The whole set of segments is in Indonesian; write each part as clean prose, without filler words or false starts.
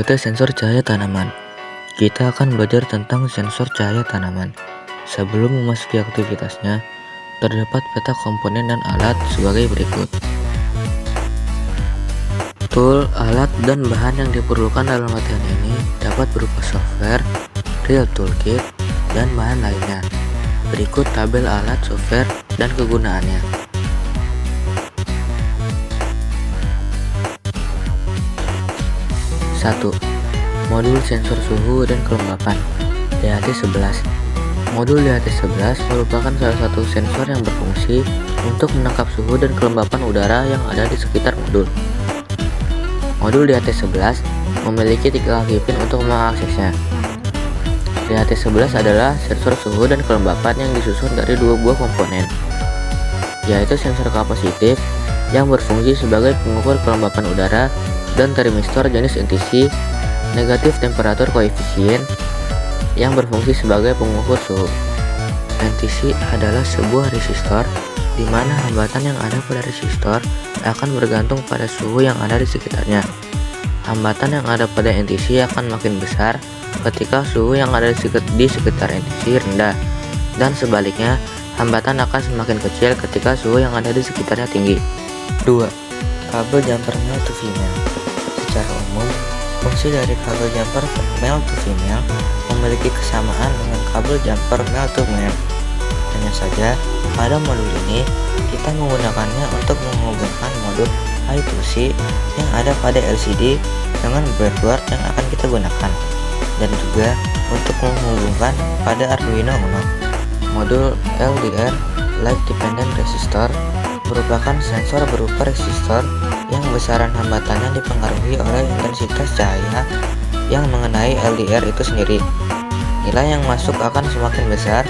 PT Sensor Cahaya Tanaman. Kita akan belajar tentang sensor cahaya tanaman. Sebelum memasuki aktivitasnya, terdapat peta komponen dan alat sebagai berikut. Tool, alat, dan bahan yang diperlukan dalam latihan ini dapat berupa software, real toolkit, dan bahan lainnya. Berikut tabel alat, software, dan kegunaannya. 1. Modul sensor suhu dan kelembapan DHT11. Modul DHT11 merupakan salah satu sensor yang berfungsi untuk menangkap suhu dan kelembapan udara yang ada di sekitar modul. Modul DHT11 memiliki 3 kaki pin untuk mengaksesnya. DHT11 adalah sensor suhu dan kelembapan yang disusun dari 2 buah komponen, yaitu sensor kapasitif yang berfungsi sebagai pengukur kelembapan udara dan termistor jenis NTC negatif temperatur koefisien yang berfungsi sebagai pengukur suhu. NTC adalah sebuah resistor di mana hambatan yang ada pada resistor akan bergantung pada suhu yang ada di sekitarnya. Hambatan yang ada pada NTC akan makin besar ketika suhu yang ada di sekitar NTC rendah, dan sebaliknya hambatan akan semakin kecil ketika suhu yang ada di sekitarnya tinggi. 2. Kabel jumper male to female. Secara umum, fungsi dari kabel jumper male to female memiliki kesamaan dengan kabel jumper male to male. Hanya saja, pada modul ini kita menggunakannya untuk menghubungkan modul I2C yang ada pada LCD dengan breadboard yang akan kita gunakan, dan juga untuk menghubungkan pada Arduino Uno. Modul LDR Light Dependent Resistor merupakan sensor berupa resistor yang besaran hambatannya dipengaruhi oleh intensitas cahaya yang mengenai LDR itu sendiri. Nilai yang masuk akan semakin besar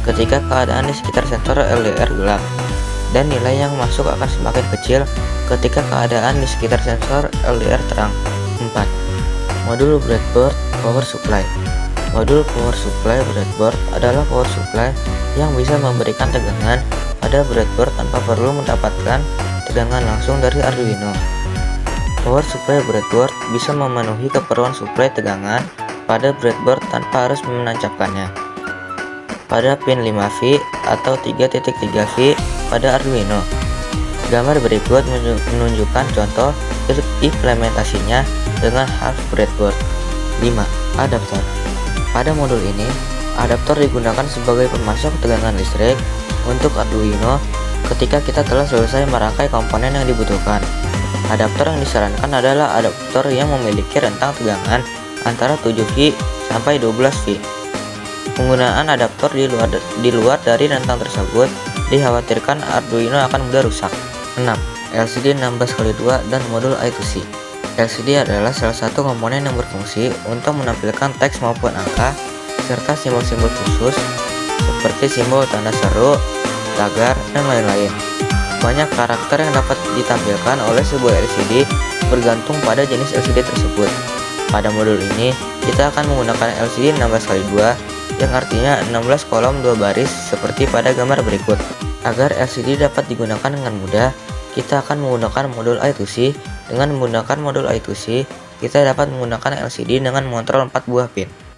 ketika keadaan di sekitar sensor LDR gelap, dan nilai yang masuk akan semakin kecil ketika keadaan di sekitar sensor LDR terang. 4. Modul breadboard power supply. Modul power supply breadboard adalah power supply yang bisa memberikan tegangan pada breadboard tanpa perlu mendapatkan tegangan langsung dari Arduino. Power supply breadboard bisa memenuhi keperluan suplai tegangan pada breadboard tanpa harus menancapkannya pada pin 5V atau 3.3V pada Arduino. Gambar berikut menunjukkan contoh implementasinya dengan half breadboard. 5. Adaptor. Pada modul ini, adaptor digunakan sebagai pemasok tegangan listrik untuk Arduino ketika kita telah selesai merangkai komponen yang dibutuhkan. Adaptor yang disarankan adalah adaptor yang memiliki rentang tegangan antara 7V sampai 12V. Penggunaan adaptor di luar dari rentang tersebut dikhawatirkan Arduino akan mudah rusak. 6. LCD 16x2 dan modul I2C. LCD adalah salah satu komponen yang berfungsi untuk menampilkan teks maupun angka serta simbol-simbol khusus seperti simbol tanda seru, tagar, dan lain-lain. Banyak karakter yang dapat ditampilkan oleh sebuah LCD bergantung pada jenis LCD tersebut. Pada modul ini, kita akan menggunakan LCD 16x2 yang artinya 16 kolom 2 baris seperti pada gambar berikut. Agar LCD dapat digunakan dengan mudah, kita akan menggunakan modul I2C. Dengan menggunakan modul I2C, kita dapat menggunakan LCD dengan mengontrol 4 buah pin.